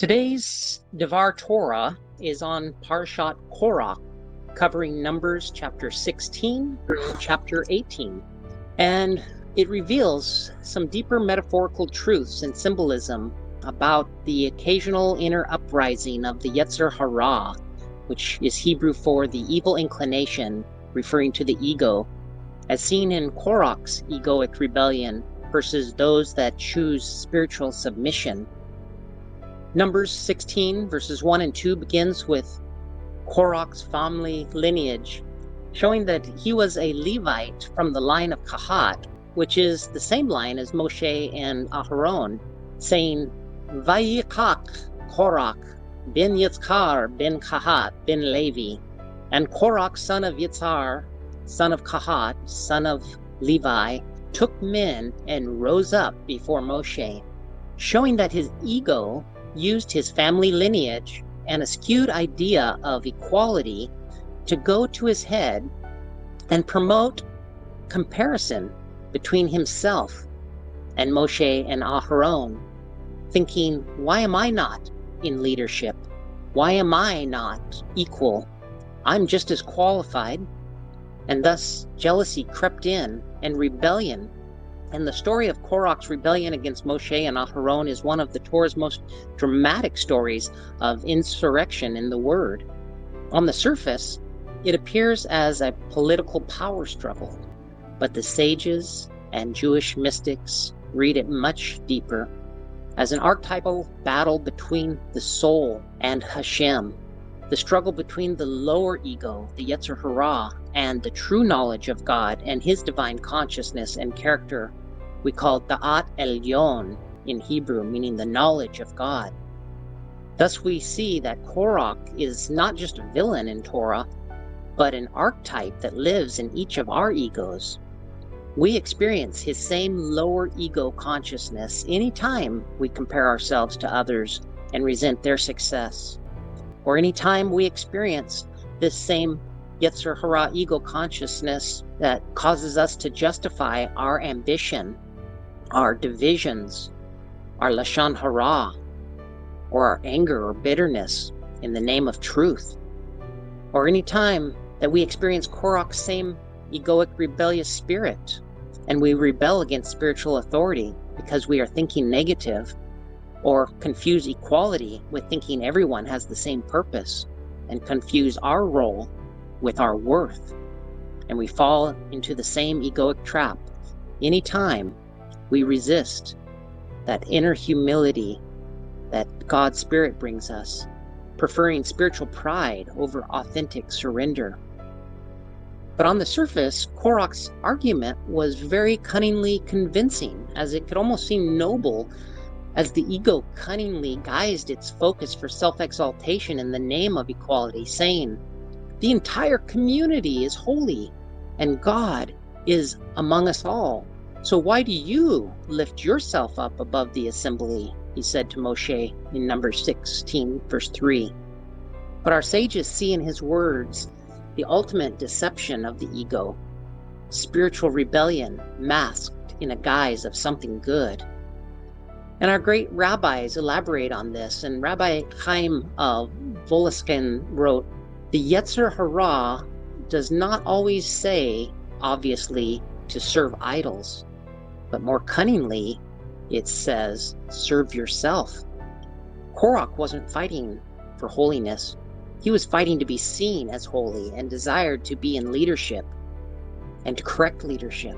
Today's Devar Torah is on Parashat Korach, covering Numbers chapter 16 through chapter 18. And it reveals some deeper metaphorical truths and symbolism about the occasional inner uprising of the Yetzer Hara, which is Hebrew for the evil inclination, referring to the ego, as seen in Korach's egoic rebellion versus those that choose spiritual submission. Numbers 16 verses 1 and 2 begins with Korach's family lineage, showing that he was a Levite from the line of Kahat, which is the same line as Moshe and Aharon, saying, Vayikach Korach ben Yitzhar ben Kahat ben Levi, and Korach son of Yitzhar, son of Kahat, son of Levi, took men and rose up before Moshe, showing that his ego used his family lineage and a skewed idea of equality to go to his head and promote comparison between himself and Moshe and Aharon, thinking, why am I not in leadership? Why am I not equal? I'm just as qualified. And thus jealousy crept in and rebellion. And the story of Korach's rebellion against Moshe and Aharon is one of the Torah's most dramatic stories of insurrection in the Word. On the surface, it appears as a political power struggle, but the sages and Jewish mystics read it much deeper, as an archetypal battle between the soul and Hashem, the struggle between the lower ego, the Yetzer Hara, and the true knowledge of God and His divine consciousness and character, we call Da'at Elyon in Hebrew, meaning the knowledge of God. Thus we see that Korach is not just a villain in Torah, but an archetype that lives in each of our egos. We experience his same lower ego consciousness anytime we compare ourselves to others and resent their success, or anytime we experience this same Yetzer Hara ego consciousness that causes us to justify our ambition, our divisions, our Lashon Hara, or our anger or bitterness in the name of truth, or any time that we experience Korach's same egoic rebellious spirit and we rebel against spiritual authority because we are thinking negative, or confuse equality with thinking everyone has the same purpose, and confuse our role with our worth, and we fall into the same egoic trap anytime we resist that inner humility that God's Spirit brings us, preferring spiritual pride over authentic surrender. But on the surface, Korach's argument was very cunningly convincing, as it could almost seem noble, as the ego cunningly guised its focus for self-exaltation in the name of equality, saying, the entire community is holy, and God is among us all. So why do you lift yourself up above the assembly? He said to Moshe in Numbers 16, verse 3. But our sages see in his words the ultimate deception of the ego, spiritual rebellion masked in a guise of something good. And our great rabbis elaborate on this, and Rabbi Chaim of Voloskin wrote, the Yetzer Hara does not always say, obviously, to serve idols, but more cunningly, it says, serve yourself. Korach wasn't fighting for holiness. He was fighting to be seen as holy and desired to be in leadership and to correct leadership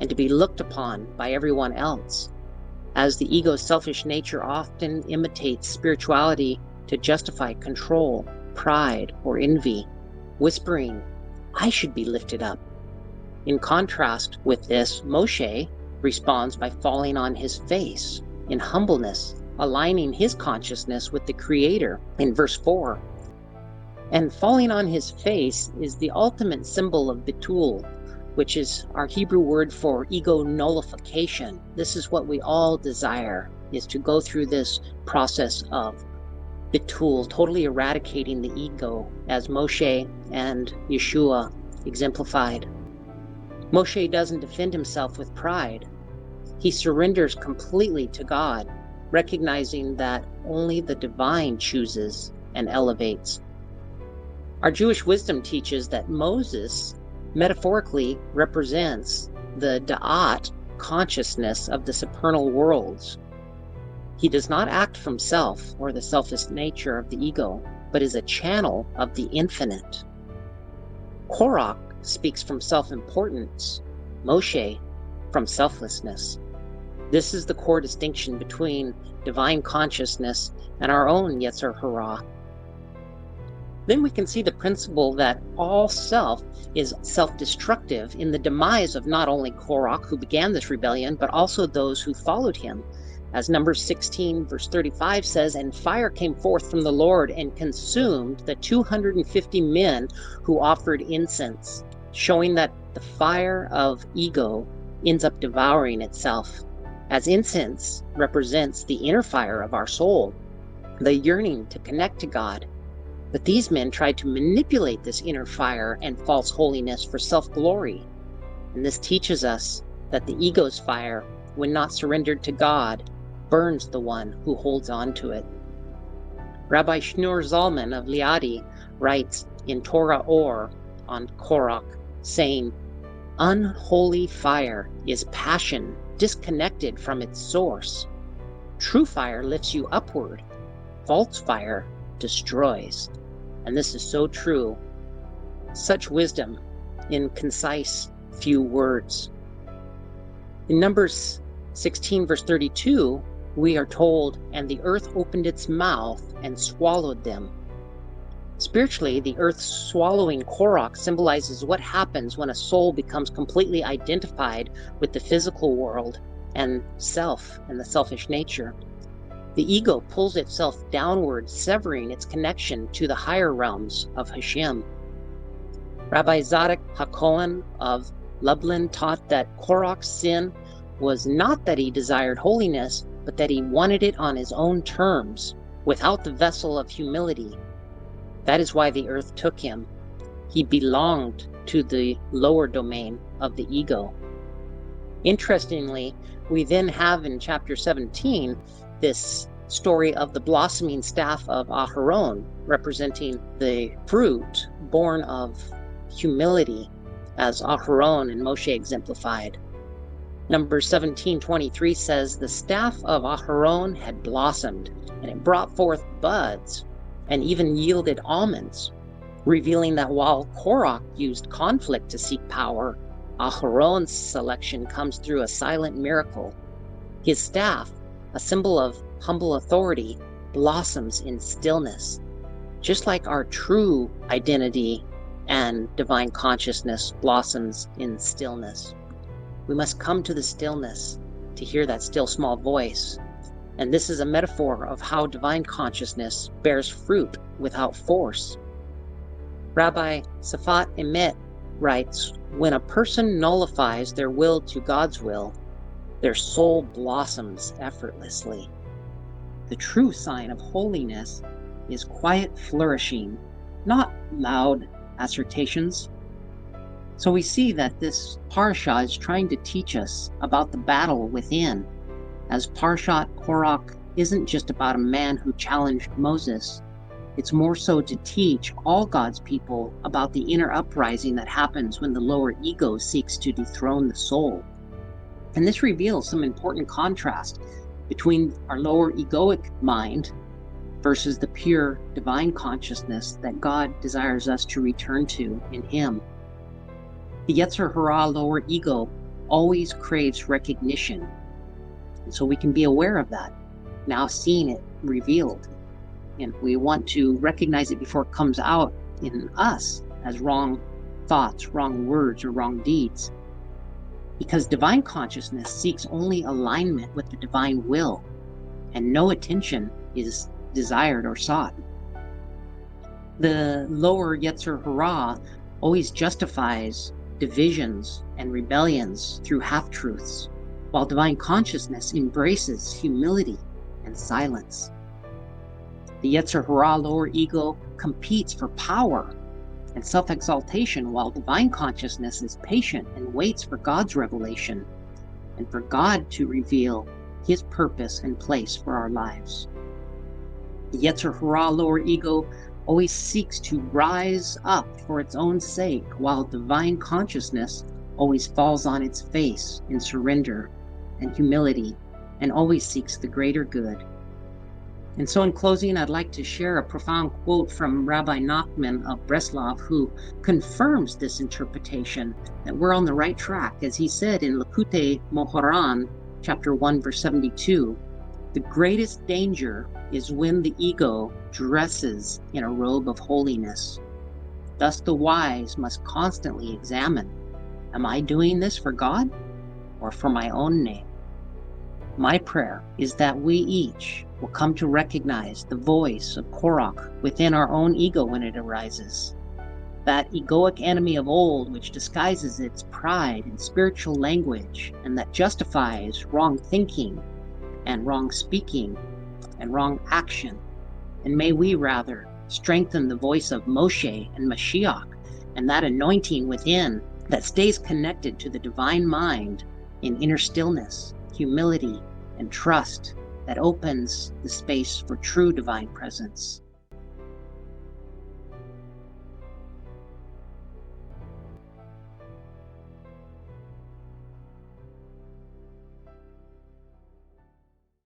and to be looked upon by everyone else, as the ego's selfish nature often imitates spirituality to justify control, pride, or envy, whispering, I should be lifted up. In contrast with this, Moshe responds by falling on his face in humbleness, aligning his consciousness with the Creator in verse 4. And falling on his face is the ultimate symbol of Bitul, which is our Hebrew word for ego nullification. This is what we all desire, is to go through this process of Bitul, totally eradicating the ego, as Moshe and Yeshua exemplified. Moshe doesn't defend himself with pride. He surrenders completely to God, recognizing that only the divine chooses and elevates. Our Jewish wisdom teaches that Moses metaphorically represents the Da'at consciousness of the supernal worlds. He does not act from self or the selfish nature of the ego, but is a channel of the infinite. Korach speaks from self-importance, Moshe from selflessness. This is the core distinction between divine consciousness and our own Yetzer Hara. Then we can see the principle that all self is self-destructive in the demise of not only Korach, who began this rebellion, but also those who followed him. As Numbers 16 verse 35 says, "And fire came forth from the Lord and consumed the 250 men who offered incense," showing that the fire of ego ends up devouring itself, as incense represents the inner fire of our soul, the yearning to connect to God. But these men tried to manipulate this inner fire and false holiness for self-glory. And this teaches us that the ego's fire, when not surrendered to God, burns the one who holds on to it. Rabbi Shneur Zalman of Liadi writes in Torah Or on Korach, saying, "Unholy fire is passion disconnected from its source. True fire lifts you upward. False fire destroys." And this is so true. Such wisdom in concise few words. In Numbers 16 verse 32, we are told, "And the earth opened its mouth and swallowed them." Spiritually, the earth swallowing Korach symbolizes what happens when a soul becomes completely identified with the physical world and self and the selfish nature. The ego pulls itself downward, severing its connection to the higher realms of Hashem. Rabbi Zadok HaKohen of Lublin taught that Korach's sin was not that he desired holiness, but that he wanted it on his own terms, without the vessel of humility. That is why the earth took him. He belonged to the lower domain of the ego. Interestingly, we then have in chapter 17 this story of the blossoming staff of Aharon, representing the fruit born of humility, as Aharon and Moshe exemplified. Numbers 17:23 says, "The staff of Aharon had blossomed, and it brought forth buds, and even yielded almonds," revealing that while Korach used conflict to seek power, Aharon's selection comes through a silent miracle. His staff, a symbol of humble authority, blossoms in stillness, just like our true identity and divine consciousness blossoms in stillness. We must come to the stillness to hear that still small voice. And this is a metaphor of how divine consciousness bears fruit without force. Rabbi Safat Emet writes, "When a person nullifies their will to God's will, their soul blossoms effortlessly." The true sign of holiness is quiet flourishing, not loud assertions. So we see that this parasha is trying to teach us about the battle within, as Parashat Korach isn't just about a man who challenged Moses. It's more so to teach all God's people about the inner uprising that happens when the lower ego seeks to dethrone the soul. And this reveals some important contrast between our lower egoic mind versus the pure divine consciousness that God desires us to return to in Him. The Yetzer Hara lower ego always craves recognition. And so we can be aware of that, now seeing it revealed. And we want to recognize it before it comes out in us as wrong thoughts, wrong words, or wrong deeds. Because divine consciousness seeks only alignment with the divine will, and no attention is desired or sought. The lower Yetzer Hara always justifies divisions and rebellions through half-truths, while divine consciousness embraces humility and silence. The Yetzer Hara lower ego competes for power and self-exaltation, while divine consciousness is patient and waits for God's revelation and for God to reveal His purpose and place for our lives. The Yetzer Hara, lower ego, always seeks to rise up for its own sake, while divine consciousness always falls on its face in surrender and humility, and always seeks the greater good. And so in closing, I'd like to share a profound quote from Rabbi Nachman of Breslov, who confirms this interpretation, that we're on the right track. As he said in Likutei Moharan, chapter 1, verse 72, the greatest danger is when the ego dresses in a robe of holiness. Thus the wise must constantly examine, am I doing this for God or for my own name? My prayer is that we each will come to recognize the voice of Korach within our own ego when it arises. That egoic enemy of old which disguises its pride in spiritual language and that justifies wrong thinking and wrong speaking and wrong action. And may we rather strengthen the voice of Moshe and Mashiach and that anointing within that stays connected to the divine mind in inner stillness, humility, and trust that opens the space for true divine presence.